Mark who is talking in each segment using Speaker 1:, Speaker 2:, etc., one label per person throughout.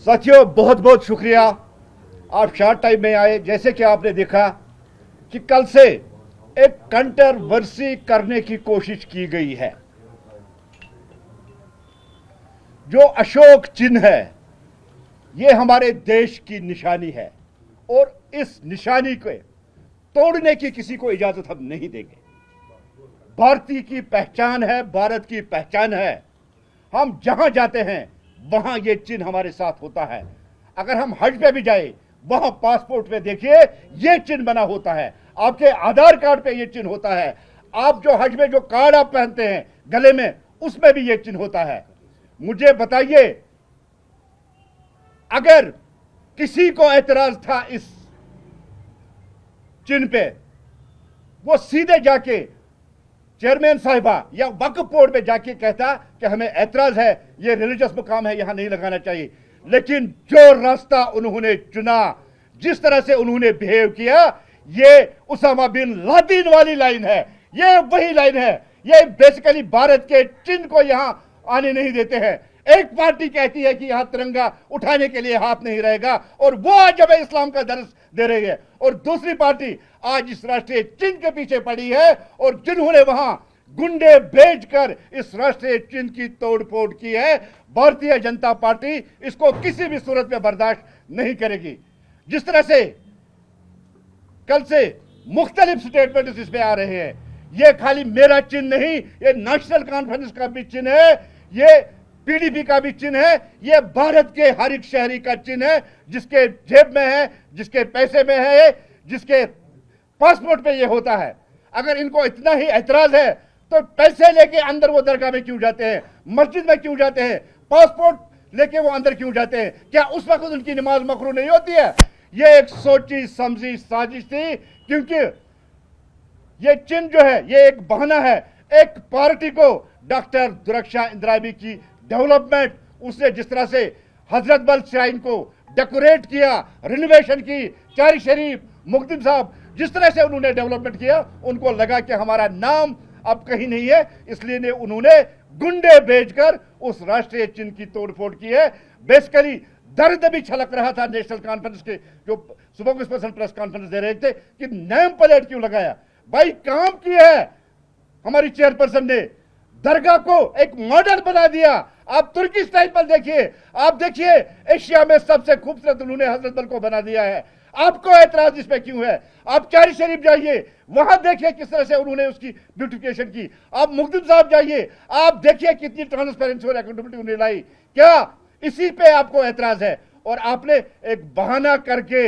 Speaker 1: साथियों, बहुत बहुत शुक्रिया। आप शॉर्ट टाइम में आए। जैसे कि आपने देखा कि कल से एक कंट्रोवर्सी करने की कोशिश की गई है। जो अशोक चिन्ह है, ये हमारे देश की निशानी है और इस निशानी को तोड़ने की किसी को इजाजत हम नहीं देंगे। भारतीय की पहचान है, भारत की पहचान है। हम जहां जाते हैं वहां ये चिन्ह हमारे साथ होता है। अगर हम हज पे भी जाए, वहां पासपोर्ट पे देखिए ये चिन्ह बना होता है, आपके आधार कार्ड पे ये चिन्ह होता है, आप जो हज में जो कार्ड आप पहनते हैं गले में, उसमें भी ये चिन्ह होता है। मुझे बताइए, अगर किसी को एतराज था इस चिन्ह पे, वो सीधे जाके चेयरमैन साहिबा या वक्फ बोर्ड में जाके कहता कि हमें एतराज है, ये रिलीजियस मुकाम है, यहां नहीं लगाना चाहिए। लेकिन जो रास्ता उन्होंने चुना, जिस तरह से उन्होंने बिहेव किया, ये उसामा बिन लादेन वाली लाइन है। ये वही लाइन है। ये बेसिकली भारत के चिन्ह को यहां आने नहीं देते हैं। एक पार्टी कहती है कि यहां तिरंगा उठाने के लिए हाथ नहीं रहेगा और वो आज हमें इस्लाम का दर्स दे रही है, और दूसरी पार्टी आज इस राष्ट्रीय चिन्ह के पीछे पड़ी है। और जिन्होंने वहां गुंडे भेजकर इस राष्ट्रीय चिन्ह की तोड़फोड़ की है, भारतीय जनता पार्टी इसको किसी भी सूरत में बर्दाश्त नहीं करेगी। जिस तरह से कल से मुख्तलिफ स्टेटमेंट इसमें आ रहे हैं, ये खाली मेरा चिन्ह नहीं, ये नेशनल कॉन्फ्रेंस का भी चिन्ह है, ये पीडीपी का भी चिन्ह है, ये भारत के हर एक शहरी का चिन्ह है, जिसके जेब में है, जिसके पैसे में है, जिसके पासपोर्ट पे ये होता है। अगर इनको इतना ही ऐतराज है तो पैसे लेके अंदर वो दरगाह में क्यों जाते हैं, मस्जिद में क्यों जाते हैं, पासपोर्ट लेके वो अंदर क्यों जाते हैं? क्या उस वक्त उनकी नमाज मकरू नहीं होती है? ये एक सोची समझी साजिश थी, क्योंकि ये चिन्ह जो है ये एक बहाना है एक पार्टी को डॉक्टर दुर्गा इंदिराबी की डेवलपमेंट, उसने जिस तरह से हजरत बल श्राइन को डेकोरेट किया, रिनोवेशन की, चारी शरीफ, मुख्तिम साहब, जिस तरह से उन्होंने डेवलपमेंट किया, उनको लगा कि हमारा नाम अब कहीं नहीं है, इसलिए उन्होंने गुंडे भेजकर उस राष्ट्रीय चिन्ह की तोड़फोड़ की है। बेसिकली दर्द भी छलक रहा था नेशनल कॉन्फ्रेंस के जो सुबह स्पेशल प्रेस कॉन्फ्रेंस दे रहे थे कि नेम प्लेट क्यों लगाया। भाई, काम किया है हमारी चेयरपर्सन ने, दरगाह को एक मॉडल बना दिया। आप तुर्की स्टाइल पर देखिए, आप देखिए एशिया में सबसे खूबसूरत उन्होंने हजरत बल को बना दिया है। आपको ऐतराज इस पे क्यों है? आप चारी शरीफ जाइए, वहां देखिए किस तरह से उन्होंने उसकी ब्यूटिफिकेशन की। आप मुख्तिम साहब जाइए, आप देखिए कितनी ट्रांसपेरेंसी और अकाउंटेबिलिटी उन्होंने लाई। क्या इसी पे आपको ऐतराज है? और आपने एक बहाना करके,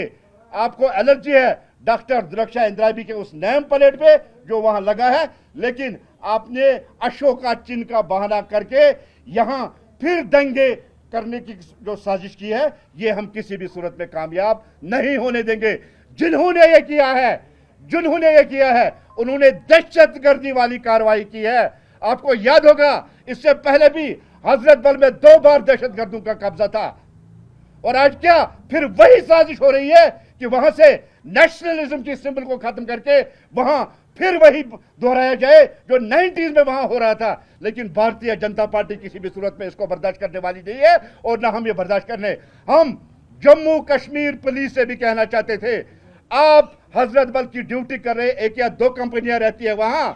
Speaker 1: आपको एलर्जी है डॉक्टर दुर्गा इंदिराबी के उस नेम प्लेट पे जो वहां लगा है, लेकिन आपने अशोका चिन्ह का बहाना करके यहां फिर दंगे करने की जो साजिश की है, ये हम किसी भी सूरत में कामयाब नहीं होने देंगे। जिन्होंने ये किया है उन्होंने दहशतगर्दी वाली कार्रवाई की है। आपको याद होगा, इससे पहले भी हजरत बल में 2 बार दहशतगर्दों का कब्जा था, और आज क्या फिर वही साजिश हो रही है कि वहां से नेशनलिज्म की सिंबल को खत्म करके वहां फिर वही दोहराया जाए जो 90s में वहां हो रहा था। लेकिन भारतीय जनता पार्टी किसी भी सूरत में इसको बर्दाश्त करने वाली नहीं है, और ना हम ये बर्दाश्त करने। हम जम्मू कश्मीर पुलिस से भी कहना चाहते थे, आप हजरत बल की ड्यूटी कर रहे, 1 या 2 कंपनियां रहती है वहां,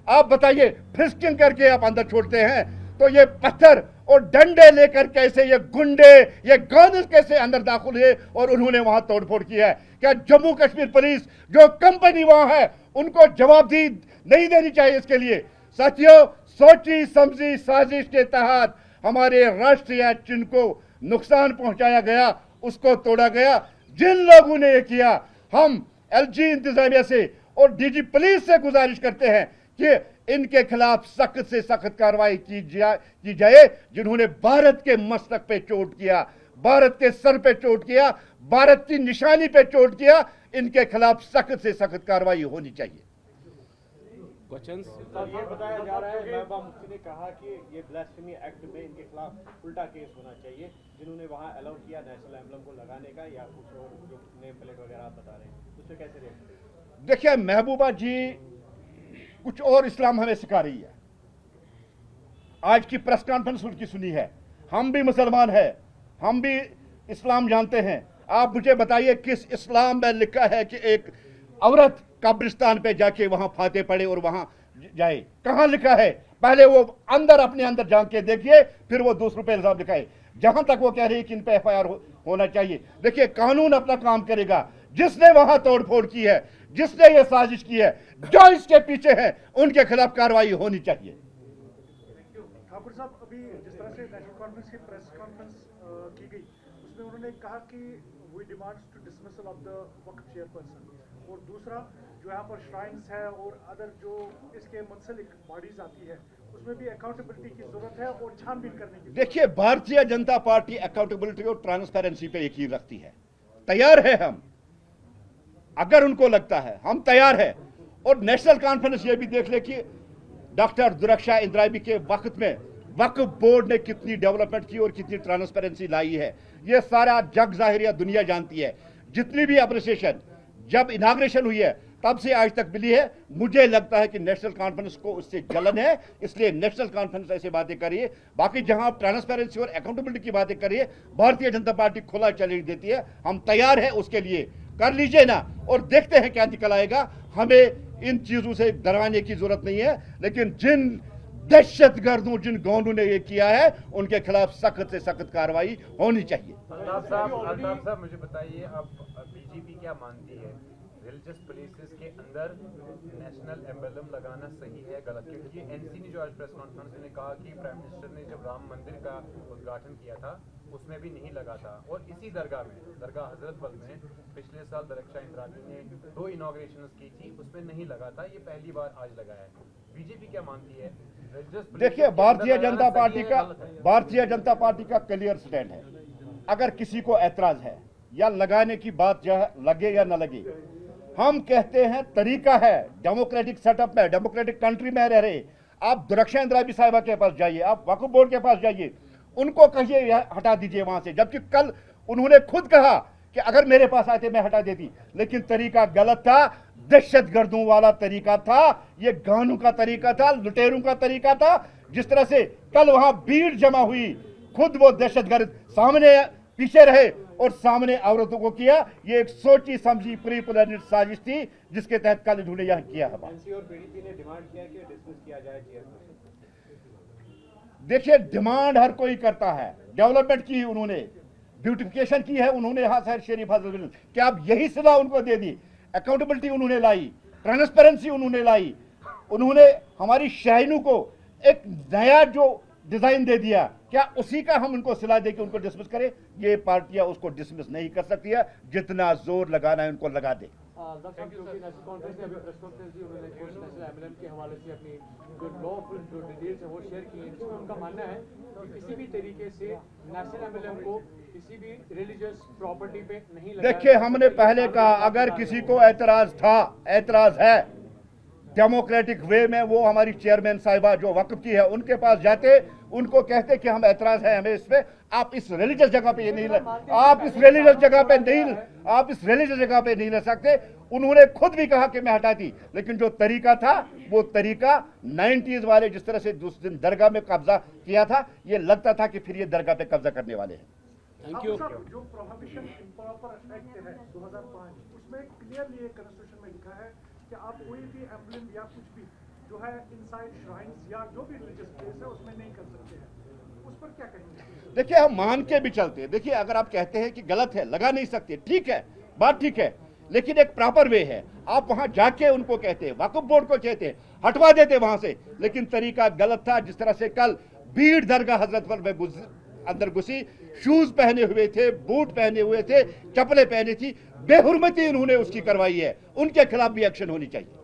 Speaker 1: आप बताइए फ्रिस्किंग करके आप अंदर छोड़ते हैं, तो ये पत्थर और डंडे लेकर कैसे ये गुंडे, ये गार्ड्स कैसे अंदर दाखिल हुए और उन्होंने वहां तोड़फोड़ की है? क्या जम्मू कश्मीर पुलिस जो कंपनी वहां है उनको जवाबदेही नहीं देनी चाहिए इसके लिए? साथियों, सोची समझी साजिश के तहत हमारे राष्ट्रीय चिन्ह को नुकसान पहुंचाया गया, उसको तोड़ा गया। जिन लोगों ने ये किया, हम एलजी इंतजामिया से और डीजी पुलिस से गुजारिश करते हैं कि इनके खिलाफ सख्त से सख्त कार्रवाई की जाए। जिन्होंने भारत के मस्तक पे चोट किया, भारत के सर पे चोट किया, भारत की निशानी पे चोट किया, इनके खिलाफ सख्त से सख्त कार्रवाई होनी चाहिए।
Speaker 2: ये बताया जा रहा है, महबूबा मुफ्ती ने कहा कि ये ब्लास्फेमी एक्ट में इनके खिलाफ उल्टा केस होना चाहिए, जिन्होंने वहां अलाउ किया नेशनल एम्बलम को लगाने का या कुछ और जो नेम प्लेट वगैरह आप बता रहे हैं, उससे कैसे रिएक्ट?
Speaker 1: देखिए महबूबा जी, कुछ और इस्लाम हमें सिखा रही है। आज की प्रेस कॉन्फ्रेंस उनकी सुनी है, हम भी मुसलमान हैं, हम भी इस्लाम जानते हैं, आप मुझे बताइए किस इस्लाम में लिखा है कि एक औरत कब्रिस्तान पे जाके वहां फाते पड़े और वहां जाए? कहां लिखा है? पहले वो अंदर अपने अंदर जान के देखिए, फिर वो दूसरों पे इल्जाम लिखाए। जहां तक वो कह रही है कि इन पे एफआईआर होना चाहिए, देखिए कानून अपना काम करेगा। जिसने वहां तोड़फोड़ की है, जिसने ये साजिश की है, जो इसके पीछे है, उनके खिलाफ कार्रवाई होनी चाहिए।
Speaker 3: ठाकुर साहब, अभी जिस तरह से नेशनल कॉन्फ्रेंस की प्रेस कॉन्फ्रेंस की गई, उसमें उन्होंने कहा कि we demands to dismissal of the वक्फ चेयरपर्सन, और दूसरा जो यहाँ पर श्राइन्स है और अदर जो इसके मुंसलिक बॉडीज आती है, उसमें भी अकाउंटेबिलिटी की जरूरत है और छानबीन करने की।
Speaker 1: देखिए, भारतीय जनता पार्टी अकाउंटेबिलिटी और ट्रांसपेरेंसी पे यकीन रखती है। तैयार है हम, अगर उनको लगता है, हम तैयार है। और नेशनल कॉन्फ्रेंस ये भी देख ले कि डॉक्टर दुर्रक्षा इंद्राबी के वक्त में वक्फ बोर्ड ने कितनी डेवलपमेंट की और कितनी ट्रांसपेरेंसी लाई है, ये सारा जग जाहिरिया दुनिया जानती है। जितनी भी एप्रिसिएशन जब इनाग्रेशन हुई है तब से आज तक मिली है, मुझे लगता है कि नेशनल कॉन्फ्रेंस को उससे जलन है, इसलिए नेशनल कॉन्फ्रेंस ऐसी बातें करिए। बाकी जहां आप ट्रांसपेरेंसी और अकाउंटेबिलिटी की बातें करिए, भारतीय जनता पार्टी खुला चैलेंज देती है, हम तैयार है उसके लिए। कर लीजिए ना, और देखते हैं क्या निकल आएगा। हमें इन चीजों से डराने की जरूरत नहीं है, लेकिन जिन दहशतगर्दों, जिन गौंडों ने ये किया है, उनके खिलाफ सख्त से सख्त कार्रवाई होनी चाहिए।
Speaker 4: अल्ताफ साहब मुझे बताइए, अब बीजेपी क्या मानती है, रिलीजियस प्लेसेस के अंदर नेशनल एम्बलम लगाना सही है गलत? क्योंकि एनसी ने जो आज प्रेस कॉन्फ्रेंस में कहा कि प्राइम मिनिस्टर ने जब राम मंदिर का उद्घाटन किया था उसमें भी नहीं लगा था, और इसी दरगाह में, दरगाह हजरत बल में पिछले साल दुर्रक्षा इंद्राबी ने 2 इनॉग्रेशन की थी, उसमें नहीं लगा था, ये पहली बार आज लगाया है। बीजेपी क्या मानती है?
Speaker 1: देखिए, भारतीय जनता पार्टी का क्लियर स्टैंड है। अगर किसी को ऐतराज है या लगाने की बात जो है, लगे या न लगे, हम कहते हैं तरीका है, डेमोक्रेटिक सेटअप में, डेमोक्रेटिक कंट्री में रह रहे। आप दुर्रक्षा इंद्राबी साहिबा के पास जाइए, आप वक्फ बोर्ड के पास जाइए, उनको कहिए हटा दीजिए वहां से, जबकि कल उन्होंने खुद कहा कि अगर मेरे पास आते मैं हटा देती, लेकिन तरीका गलत था, दहशतगर्दों वाला तरीका था, ये गानों का तरीका था, लुटेरों का तरीका था। जिस तरह से कल वहां भीड़ जमा हुई, खुद वो दहशतगर्द सामने पीछे रहे और सामने औरतों को किया, ये एक सोची समझी प्री प्लानिड साजिश थी, जिसके तहत कल इन्होंने यह किया है।
Speaker 2: एनसी और पीडीपी ने डिमांड किया कि डिसमिस किया जाए चेयरपर्सन।
Speaker 1: देखिए, डिमांड हर कोई करता है, डेवलपमेंट की उन्होंने, ब्यूटिफिकेशन की है उन्होंने, हाँ सर शरीफ हजरत, क्या आप यही सलाह उनको दे दी? अकाउंटेबिलिटी उन्होंने लाई, ट्रांसपेरेंसी उन्होंने लाई, उन्होंने हमारी शाहीनों को एक नया जो डिजाइन दे दिया, क्या उसी का हम उनको सलाह दे के उनको डिसमिस करें? ये पार्टियां उसको डिसमिस नहीं कर सकती है, जितना जोर लगाना है उनको लगा दे।
Speaker 5: क्योंकि नेशनल कॉन्फ्रेंस ने अभी प्रेस कॉन्फ्रेंस दी, उन्होंने कुछ नेशनल एमएलएम के हवाले से अपनी जो लॉफुल जो डिटेल्स है वो शेयर की है, जिसमें उनका मानना है कि किसी भी तरीके से नेशनल एमएलएम को किसी भी रिलीजियस प्रॉपर्टी पे नहीं लगाया।
Speaker 1: देखिए, हमने पहले कहा अगर किसी को ऐतराज था, ऐतराज है डेमोक्रेटिक वे में, वो हमारी चेयरमैन साहिबा जो वक्फ की है उनके पास जाते, उनको कहते कि हम ऐतराज है हमें इस पे, आप इस रिलीजियस जगह पे ये नहीं आप इस रिलीजियस जगह पे नहीं, आप इस रिलीजियस जगह पे नहीं ले सकते। उन्होंने खुद भी कहा कि मैं हटाती, लेकिन जो तरीका था वो तरीका 90s वाले जिस तरह से उस दिन दरगाह में कब्जा किया था, ये लगता था कि फिर ये दरगाह पे कब्जा करने वाले हैं।
Speaker 3: Thank you. जो प्रोहिबिशन इम्प्रॉपर एक्ट है 2005, उसमें क्लियरली एक कॉन्स्टिट्यूशन में लिखा है कि आप कोई भी एम्बलम या कुछ भी जो है इनसाइड श्राइन्स या जो भी रिलीजियस प्लेस है उसमें नहीं कर सकते हैं, उस पर क्या कहेंगे?
Speaker 1: देखिए, हम मान के भी चलते हैं। देखिए, अगर आप कहते हैं कि गलत है, लगा नहीं सकते, ठीक है, बात ठीक है, लेकिन एक प्रॉपर वे है। आप वहां जाके उनको कहते, वक्फ बोर्ड को कहते, हटवा देते वहां से, लेकिन तरीका गलत था। जिस तरह से कल भीड़ दरगाह हजरत बल में अंदर घुसी, शूज पहने हुए थे, बूट पहने हुए थे, चप्पलें पहनी थी, बेहुरमती उन्होंने उसकी करवाई है, उनके खिलाफ भी एक्शन होनी चाहिए।